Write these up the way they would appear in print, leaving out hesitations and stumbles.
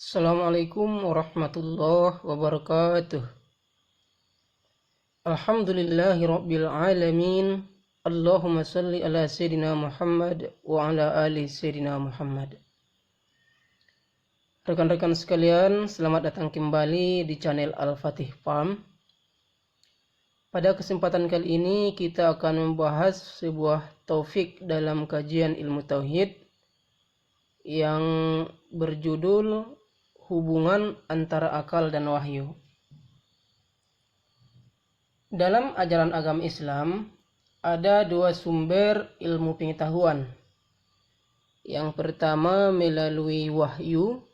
Assalamualaikum warahmatullahi wabarakatuh. Alhamdulillahi rabbil alamin. Allahumma salli ala Sayyidina Muhammad wa ala ali Sayyidina Muhammad. Rekan-rekan sekalian, selamat datang kembali di channel Al-Fatih Farm. Pada kesempatan kali ini kita akan membahas sebuah taufik dalam kajian ilmu tauhid yang berjudul hubungan antara akal dan wahyu. Dalam ajaran agama Islam ada dua sumber ilmu pengetahuan. Yang pertama melalui wahyu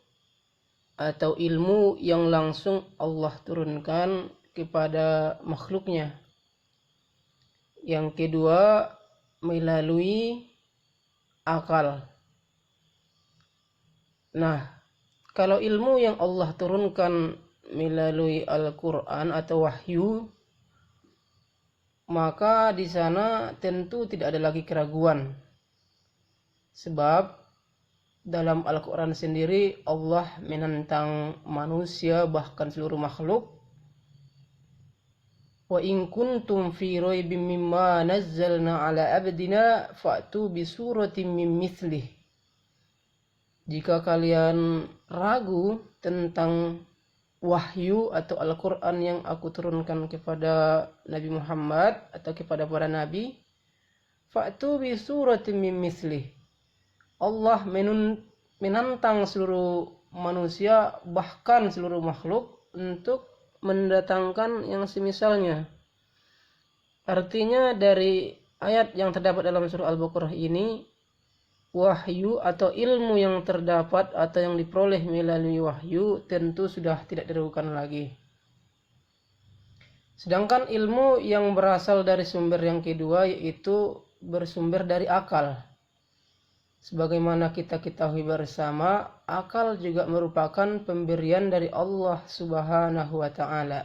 atau ilmu yang langsung Allah turunkan kepada makhluknya. Yang kedua melalui akal. Nah, kalau ilmu yang Allah turunkan melalui Al-Quran atau wahyu, maka di sana tentu tidak ada lagi keraguan. Sebab dalam Al-Quran sendiri Allah menentang manusia bahkan seluruh makhluk. Wa in kuntum fi raibim mimma nazzalna ala abdina fa'tu bi suratin min mithlih. Jika kalian ragu tentang wahyu atau Al-Quran yang aku turunkan kepada Nabi Muhammad atau kepada para nabi, fa'tu bi suratin min mislih. Allah menantang seluruh manusia bahkan seluruh makhluk untuk mendatangkan yang semisalnya. Artinya dari ayat yang terdapat dalam surah Al-Baqarah ini, wahyu atau ilmu yang terdapat atau yang diperoleh melalui wahyu tentu sudah tidak diragukan lagi. Sedangkan ilmu yang berasal dari sumber yang kedua yaitu bersumber dari akal. Sebagaimana kita ketahui bersama, akal juga merupakan pemberian dari Allah Subhanahu wa Ta'ala.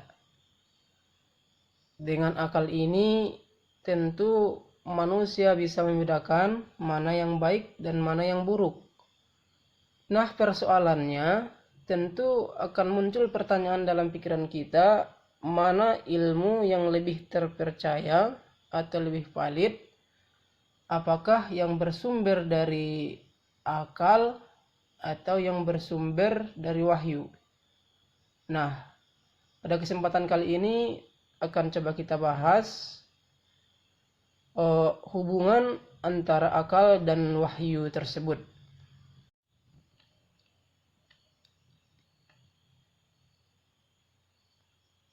Dengan akal ini tentu manusia bisa membedakan mana yang baik dan mana yang buruk. Nah, persoalannya tentu akan muncul pertanyaan dalam pikiran kita, mana ilmu yang lebih terpercaya atau lebih valid? Apakah yang bersumber dari akal atau yang bersumber dari wahyu? Nah, pada kesempatan kali ini akan coba kita bahas hubungan antara akal dan wahyu tersebut.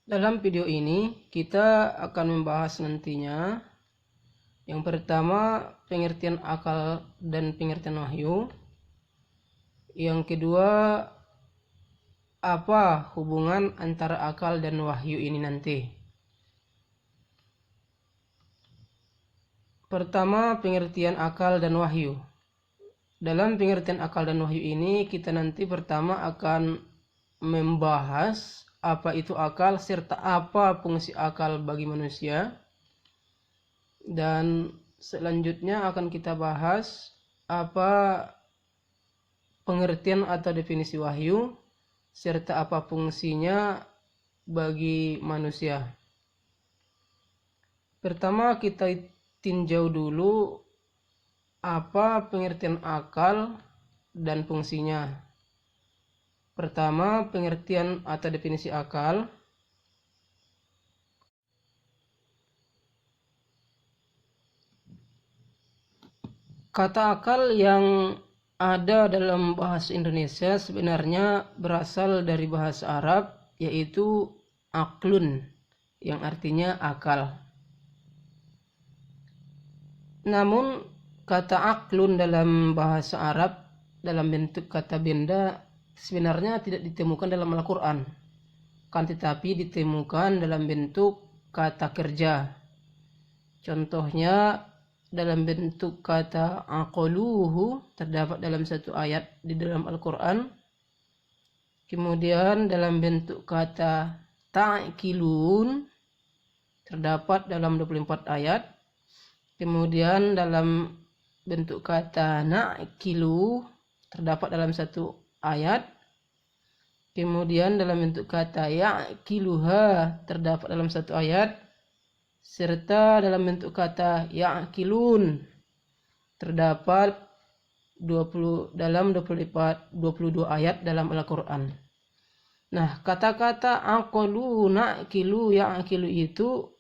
Dalam video ini kita akan membahas nantinya yang pertama pengertian akal dan pengertian wahyu. Yang kedua, apa hubungan antara akal dan wahyu ini nanti. Pertama, pengertian akal dan wahyu. Dalam pengertian akal dan wahyu ini, kita nanti pertama akan membahas apa itu akal serta apa fungsi akal bagi manusia. Dan selanjutnya akan kita bahas apa pengertian atau definisi wahyu serta apa fungsinya bagi manusia. Pertama kita tinjau dulu apa pengertian akal dan fungsinya. Pertama, pengertian atau definisi akal. Kata akal yang ada dalam bahasa Indonesia sebenarnya berasal dari bahasa Arab, yaitu aklun, yang artinya akal. Namun kata aklun dalam bahasa Arab dalam bentuk kata benda sebenarnya tidak ditemukan dalam Al-Quran, kan tetapi ditemukan dalam bentuk kata kerja. Contohnya dalam bentuk kata aqluhu terdapat dalam satu ayat di dalam Al-Quran. Kemudian dalam bentuk kata ta'qilun terdapat dalam 24 ayat. Kemudian dalam bentuk kata na'kilu terdapat dalam satu ayat. Kemudian dalam bentuk kata ya'kiluha terdapat dalam satu ayat, serta dalam bentuk kata ya'kilun terdapat 22 ayat dalam Al-Quran. Nah, kata-kata aqlu, na'kilu, ya'kilu itu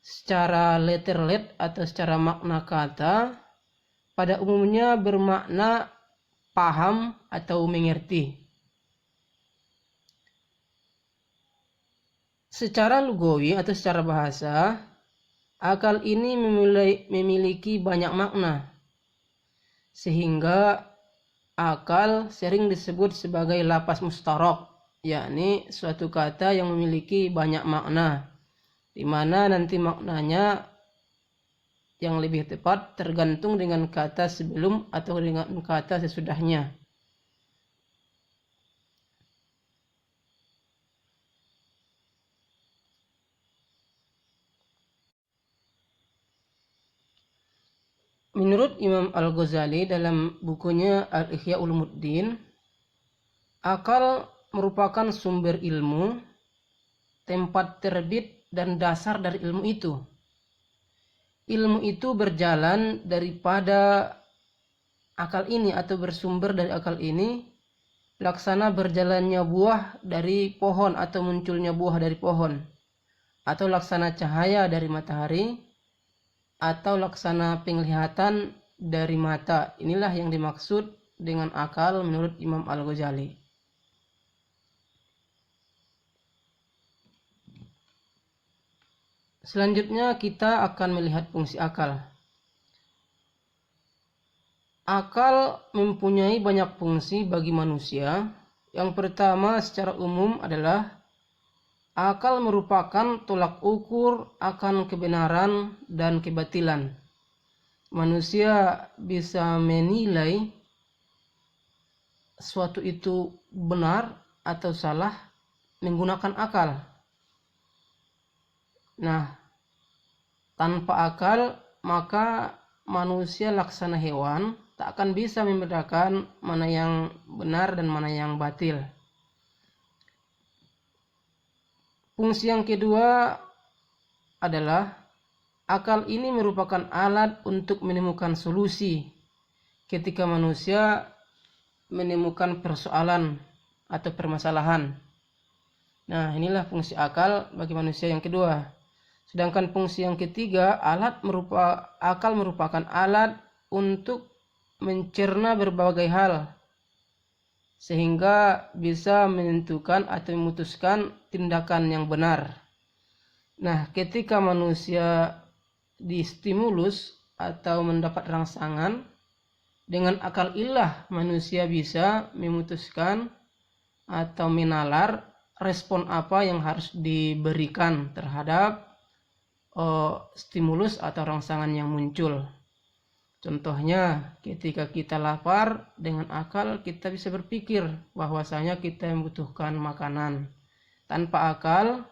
secara letterlet atau secara makna kata pada umumnya bermakna paham atau mengerti. Secara lugawi atau secara bahasa, akal ini memiliki banyak makna, sehingga akal sering disebut sebagai lafaz mustarok, yakni suatu kata yang memiliki banyak makna, di mana nanti maknanya yang lebih tepat tergantung dengan kata sebelum atau dengan kata sesudahnya. Menurut Imam Al-Ghazali dalam bukunya Al-Ihya Ulumuddin, akal merupakan sumber ilmu, tempat terbit dan dasar dari ilmu itu. Ilmu itu berjalan daripada akal ini atau bersumber dari akal ini, laksana berjalannya buah dari pohon atau munculnya buah dari pohon, atau laksana cahaya dari matahari, atau laksana penglihatan dari mata. Inilah yang dimaksud dengan akal menurut Imam Al-Ghazali. Selanjutnya kita akan melihat fungsi akal. Akal mempunyai banyak fungsi bagi manusia. Yang pertama secara umum adalah akal merupakan tolak ukur akan kebenaran dan kebatilan. Manusia bisa menilai suatu itu benar atau salah menggunakan akal. Nah, tanpa akal maka manusia laksana hewan tak akan bisa membedakan mana yang benar dan mana yang batil. Fungsi yang kedua adalah akal ini merupakan alat untuk menemukan solusi ketika manusia menemukan persoalan atau permasalahan. Nah, inilah fungsi akal bagi manusia yang kedua. Sedangkan fungsi yang ketiga, akal merupakan alat untuk mencerna berbagai hal, sehingga bisa menentukan atau memutuskan tindakan yang benar. Nah, ketika manusia distimulus atau mendapat rangsangan, dengan akal ilah manusia bisa memutuskan atau menalar respon apa yang harus diberikan terhadap stimulus atau rangsangan yang muncul. Contohnya, ketika kita lapar, dengan akal kita bisa berpikir bahwasanya kita membutuhkan makanan. Tanpa akal,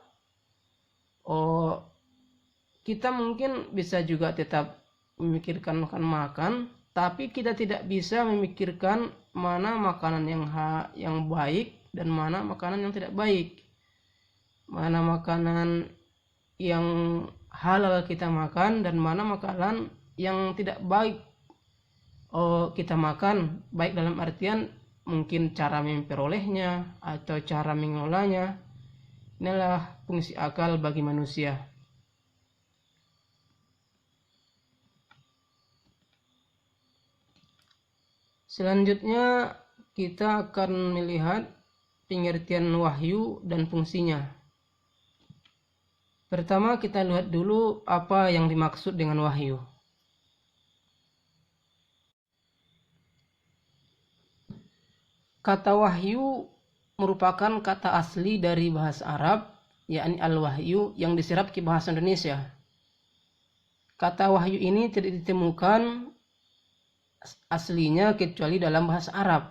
kita mungkin bisa juga tetap memikirkan makan, tapi kita tidak bisa memikirkan mana makanan yang baik dan mana makanan yang tidak baik. Mana makanan yang halal kita makan dan mana makanan yang tidak baik kita makan, baik dalam artian mungkin cara memperolehnya atau cara mengolahnya. Inilah fungsi akal bagi manusia. Selanjutnya kita akan melihat pengertian wahyu dan fungsinya. Pertama kita lihat dulu apa yang dimaksud dengan wahyu. Kata wahyu merupakan kata asli dari bahasa Arab, yakni al-wahyu, yang diserap ke bahasa Indonesia. Kata wahyu ini tidak ditemukan aslinya kecuali dalam bahasa Arab.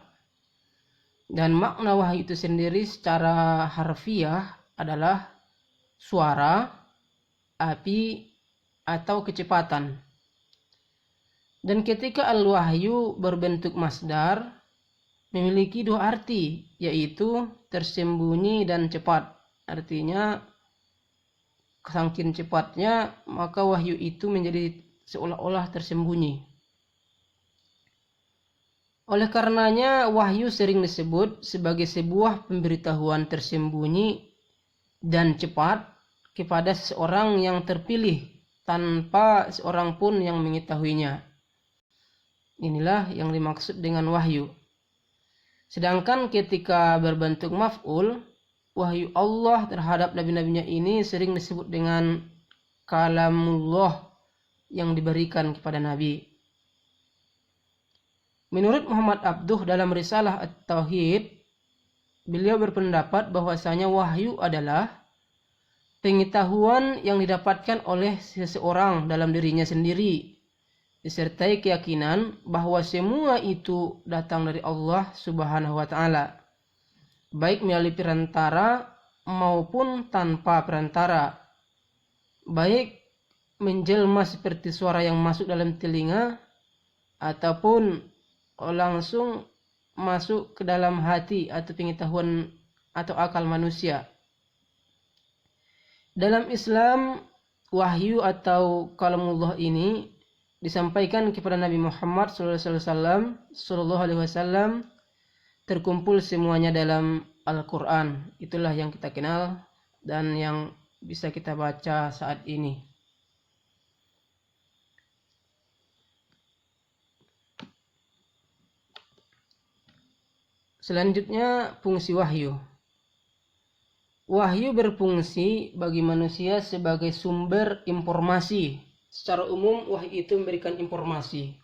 Dan makna wahyu itu sendiri secara harfiah adalah suara, api, atau kecepatan. Dan ketika al-wahyu berbentuk masdar, memiliki dua arti, yaitu tersembunyi dan cepat. Artinya saking cepatnya maka wahyu itu menjadi seolah-olah tersembunyi. Oleh karenanya wahyu sering disebut sebagai sebuah pemberitahuan tersembunyi dan cepat kepada seseorang yang terpilih tanpa seorang pun yang mengetahuinya. Inilah yang dimaksud dengan wahyu. Sedangkan ketika berbentuk maf'ul, wahyu Allah terhadap nabi-nabinya ini sering disebut dengan kalamullah yang diberikan kepada nabi. Menurut Muhammad Abduh dalam risalah At-Tauhid, beliau berpendapat bahwasanya wahyu adalah pengetahuan yang didapatkan oleh seseorang dalam dirinya sendiri, disertai keyakinan bahwa semua itu datang dari Allah Subhanahu wa Ta'ala, baik melalui perantara maupun tanpa perantara, baik menjelma seperti suara yang masuk dalam telinga ataupun langsung masuk ke dalam hati atau pengetahuan atau akal manusia. Dalam Islam, wahyu atau kalamullah ini disampaikan kepada Nabi Muhammad sallallahu alaihi wasallam terkumpul semuanya dalam Al-Quran. Itulah yang kita kenal dan yang bisa kita baca saat ini. Selanjutnya, fungsi wahyu. Wahyu berfungsi bagi manusia sebagai sumber informasi. Secara umum, wahyu itu memberikan informasi.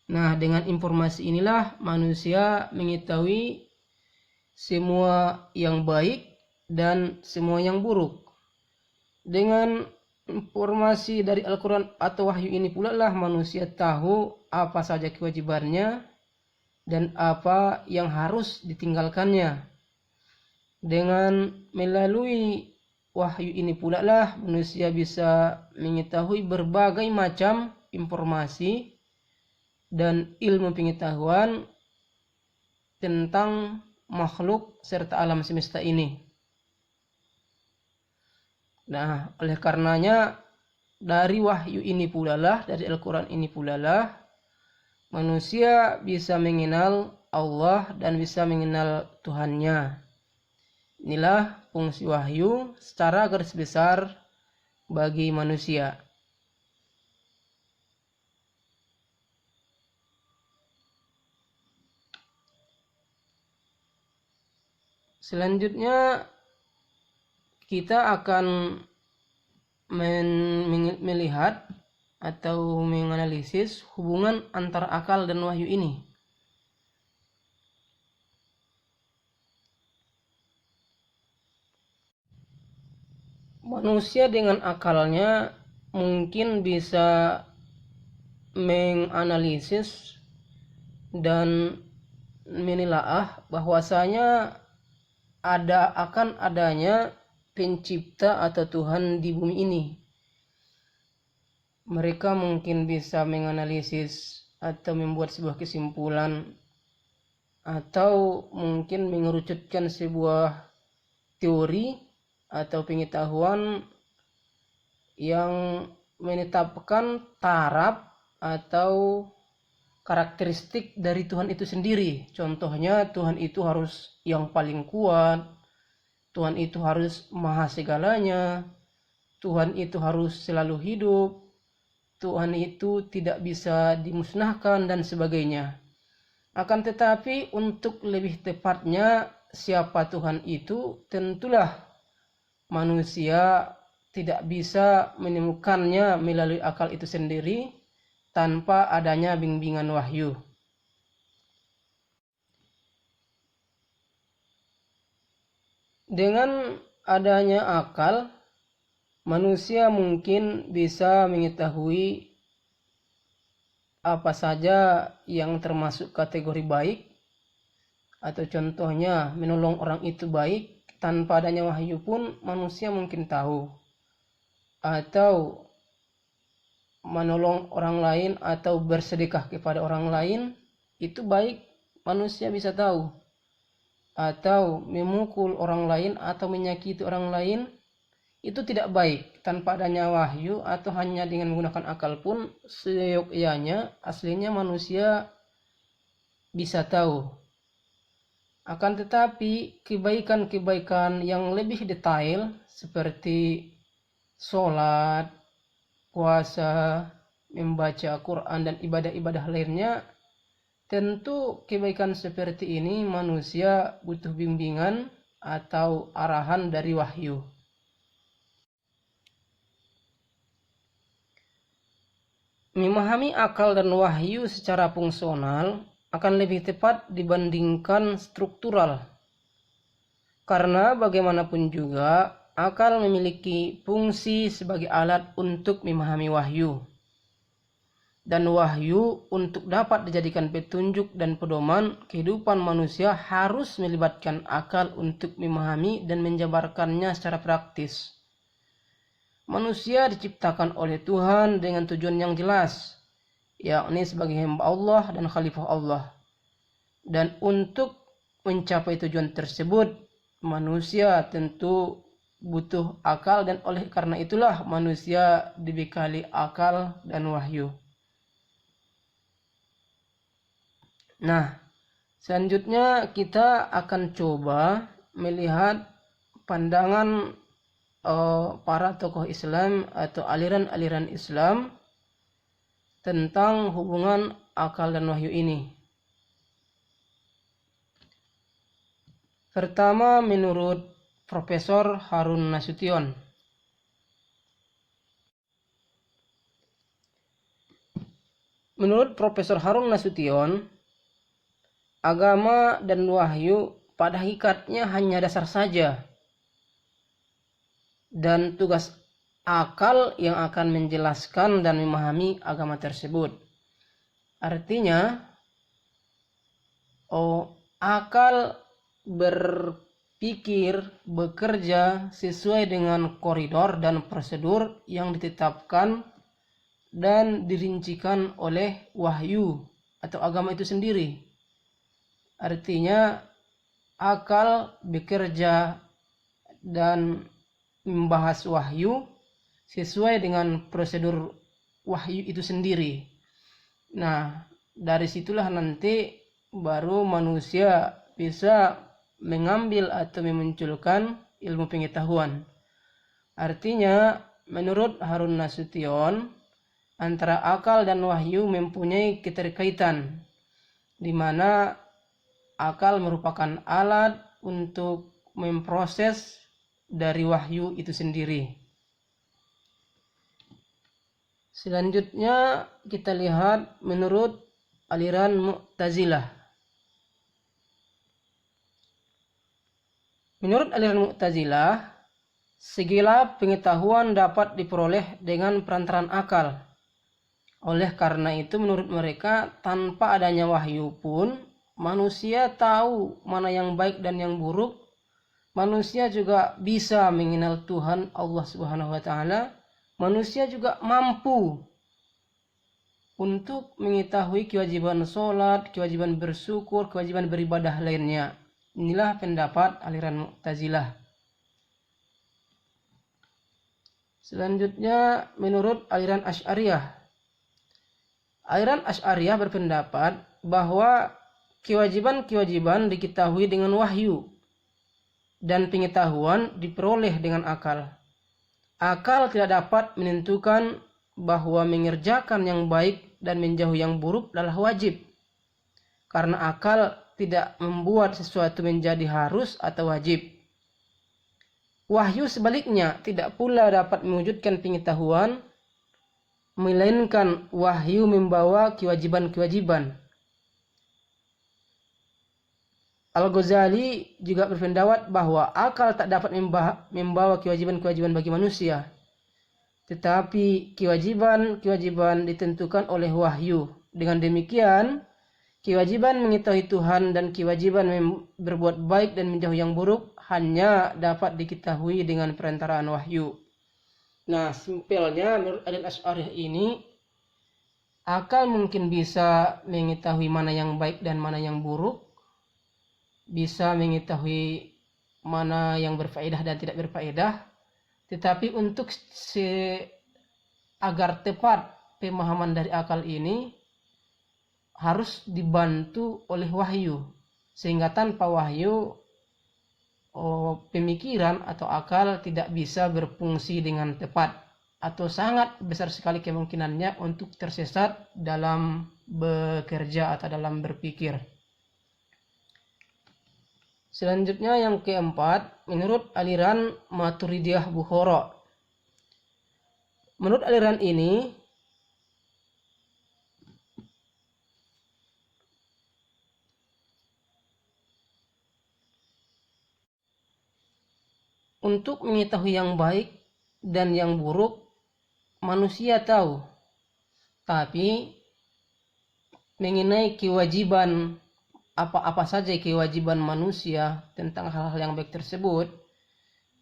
Nah, dengan informasi inilah manusia mengetahui semua yang baik dan semua yang buruk. Dengan informasi dari Al-Quran atau wahyu ini pula lah manusia tahu apa saja kewajibannya dan apa yang harus ditinggalkannya. Dengan melalui wahyu ini pula lah manusia bisa mengetahui berbagai macam informasi dan ilmu pengetahuan tentang makhluk serta alam semesta ini. Nah, oleh karenanya dari wahyu ini pula lah, dari Al-Quran ini pula lah, manusia bisa mengenal Allah dan bisa mengenal Tuhannya. Inilah fungsi wahyu secara garis besar bagi manusia. Selanjutnya kita akan melihat atau menganalisis hubungan antara akal dan wahyu ini. Manusia dengan akalnya mungkin bisa menganalisis dan menelaah bahwasanya akan adanya pencipta atau Tuhan di bumi ini. Mereka mungkin bisa menganalisis atau membuat sebuah kesimpulan atau mungkin mengerucutkan sebuah teori atau pengetahuan yang menetapkan taraf atau karakteristik dari Tuhan itu sendiri. Contohnya Tuhan itu harus yang paling kuat, Tuhan itu harus maha segalanya, Tuhan itu harus selalu hidup, Tuhan itu tidak bisa dimusnahkan dan sebagainya. Akan tetapi untuk lebih tepatnya siapa Tuhan itu, tentulah manusia tidak bisa menemukannya melalui akal itu sendiri tanpa adanya bimbingan wahyu. Dengan adanya akal, manusia mungkin bisa mengetahui apa saja yang termasuk kategori baik, atau contohnya menolong orang itu baik. Tanpa adanya wahyu pun manusia mungkin tahu. Atau menolong orang lain atau bersedekah kepada orang lain itu baik, manusia bisa tahu. atau memukul orang lain atau menyakiti orang lain, itu tidak baik tanpa adanya wahyu atau hanya dengan menggunakan akal pun seyogyanya aslinya manusia bisa tahu. Akan tetapi kebaikan-kebaikan yang lebih detail seperti sholat, puasa, membaca Quran dan ibadah-ibadah lainnya, tentu kebaikan seperti ini manusia butuh bimbingan atau arahan dari wahyu. Memahami akal dan wahyu secara fungsional akan lebih tepat dibandingkan struktural. Karena bagaimanapun juga, akal memiliki fungsi sebagai alat untuk memahami wahyu. Dan wahyu untuk dapat dijadikan petunjuk dan pedoman kehidupan manusia harus melibatkan akal untuk memahami dan menjabarkannya secara praktis. Manusia diciptakan oleh Tuhan dengan tujuan yang jelas, yakni sebagai hamba Allah dan khalifah Allah. Dan untuk mencapai tujuan tersebut, manusia tentu butuh akal, dan oleh karena itulah manusia dibekali akal dan wahyu. Nah, selanjutnya kita akan coba melihat pandangan para tokoh Islam atau aliran-aliran Islam tentang hubungan akal dan wahyu ini. Pertama, menurut Profesor Harun Nasution. Menurut Profesor Harun Nasution, agama dan wahyu pada hakikatnya hanya dasar saja, dan tugas akal yang akan menjelaskan dan memahami agama tersebut. Artinya, akal berpikir, bekerja sesuai dengan koridor dan prosedur yang ditetapkan dan dirincikan oleh wahyu atau agama itu sendiri. Artinya, akal bekerja dan membahas wahyu sesuai dengan prosedur wahyu itu sendiri. Nah, dari situlah nanti baru manusia bisa mengambil atau memunculkan ilmu pengetahuan. Artinya, menurut Harun Nasution, antara akal dan wahyu mempunyai keterkaitan, di mana akal merupakan alat untuk memproses dari wahyu itu sendiri. Selanjutnya kita lihat menurut aliran Mu'tazilah. Menurut aliran Mu'tazilah, segala pengetahuan dapat diperoleh dengan perantaraan akal. Oleh karena itu menurut mereka, tanpa adanya wahyu pun manusia tahu mana yang baik dan yang buruk. Manusia juga bisa mengenal Tuhan Allah Subhanahu wa taala. Manusia juga mampu untuk mengetahui kewajiban sholat, kewajiban bersyukur, kewajiban beribadah lainnya. Inilah pendapat aliran Mu'tazilah. Selanjutnya menurut aliran Asy'ariyah. Aliran Asy'ariyah berpendapat bahwa kewajiban-kewajiban diketahui dengan wahyu dan pengetahuan diperoleh dengan akal. Akal tidak dapat menentukan bahwa mengerjakan yang baik dan menjauhi yang buruk adalah wajib, karena akal tidak membuat sesuatu menjadi harus atau wajib. Wahyu sebaliknya tidak pula dapat mewujudkan pengetahuan, melainkan wahyu membawa kewajiban-kewajiban. Al-Ghazali juga berpendapat bahwa akal tak dapat membawa kewajiban-kewajiban bagi manusia, tetapi kewajiban-kewajiban ditentukan oleh wahyu. Dengan demikian, kewajiban mengetahui Tuhan dan kewajiban berbuat baik dan menjauhi yang buruk hanya dapat diketahui dengan perantaraan wahyu. Nah, simpelnya menurut aliran Asy'ariyah ini, akal mungkin bisa mengetahui mana yang baik dan mana yang buruk, bisa mengetahui mana yang berfaedah dan tidak berfaedah, tetapi untuk agar tepat pemahaman dari akal ini harus dibantu oleh wahyu, sehingga tanpa wahyu pemikiran atau akal tidak bisa berfungsi dengan tepat, atau sangat besar sekali kemungkinannya untuk tersesat dalam bekerja atau dalam berpikir. Selanjutnya yang keempat, menurut aliran Maturidiyah Bukhara. Menurut aliran ini, untuk mengetahui yang baik dan yang buruk, manusia tahu. Tapi mengenai kewajiban, apa saja kewajiban manusia tentang hal-hal yang baik tersebut,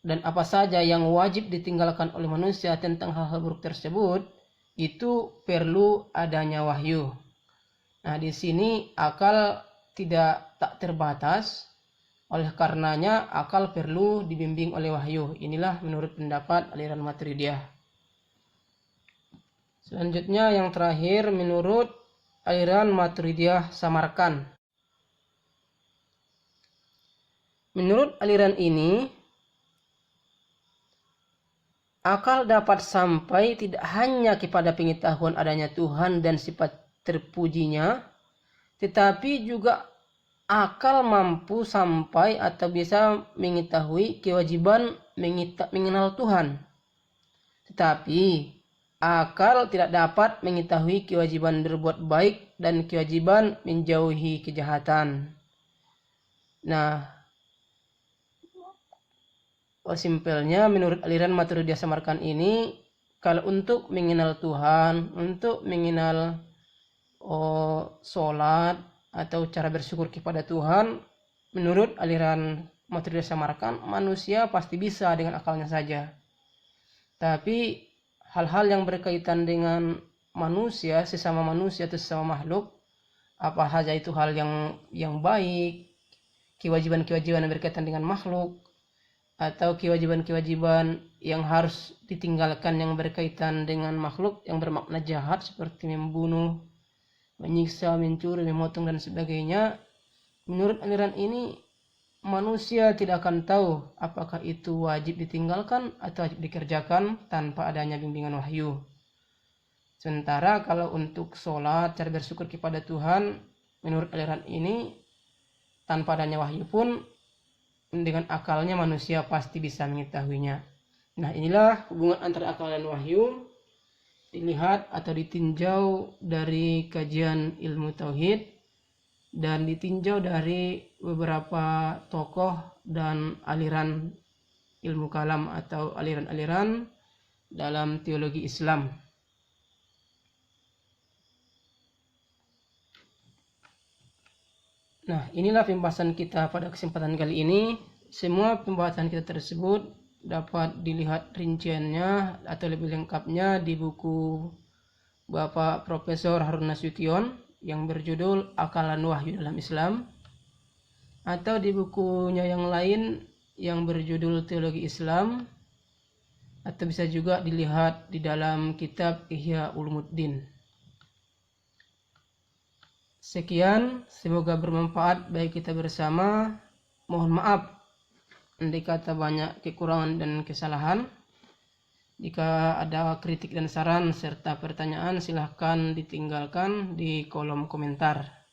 dan apa saja yang wajib ditinggalkan oleh manusia tentang hal-hal buruk tersebut, itu perlu adanya wahyu. Nah, di sini akal tak terbatas. Oleh karenanya akal perlu dibimbing oleh wahyu. Inilah menurut pendapat aliran Maturidiyah. Selanjutnya yang terakhir menurut aliran Maturidiyah Samarkand. Menurut aliran ini, akal dapat sampai tidak hanya kepada pengetahuan adanya Tuhan dan sifat terpujinya, tetapi juga akal mampu sampai atau bisa mengetahui kewajiban mengenal Tuhan. Tetapi akal tidak dapat mengetahui kewajiban berbuat baik dan kewajiban menjauhi kejahatan. Nah, simpelnya menurut aliran Maturidiyah Samarkand ini, kalau untuk mengenal Tuhan, untuk mengenal sholat atau cara bersyukur kepada Tuhan, menurut aliran Maturidiyah Samarkand, manusia pasti bisa dengan akalnya saja. Tapi hal-hal yang berkaitan dengan manusia, sesama manusia atau sesama makhluk, apa saja itu hal yang baik, kewajiban-kewajiban yang berkaitan dengan makhluk, atau kewajiban-kewajiban yang harus ditinggalkan yang berkaitan dengan makhluk yang bermakna jahat seperti membunuh, menyiksa, mencuri, memotong dan sebagainya, menurut aliran ini manusia tidak akan tahu apakah itu wajib ditinggalkan atau wajib dikerjakan tanpa adanya bimbingan wahyu. Sementara kalau untuk sholat, cara bersyukur kepada Tuhan, menurut aliran ini tanpa adanya wahyu pun dengan akalnya manusia pasti bisa mengetahuinya. Nah, inilah hubungan antara akal dan wahyu dilihat atau ditinjau dari kajian ilmu tauhid dan ditinjau dari beberapa tokoh dan aliran ilmu kalam atau aliran-aliran dalam teologi Islam. Nah, inilah pembahasan kita pada kesempatan kali ini. Semua pembahasan kita tersebut dapat dilihat rinciannya atau lebih lengkapnya di buku Bapak Profesor Harun Nasution yang berjudul Akal dan Wahyu dalam Islam, atau di bukunya yang lain yang berjudul Teologi Islam, atau bisa juga dilihat di dalam kitab Ihya Ulumuddin. Sekian, semoga bermanfaat bagi kita bersama. Mohon maaf andai kata banyak kekurangan dan kesalahan. Jika ada kritik dan saran serta pertanyaan, silahkan ditinggalkan di kolom komentar.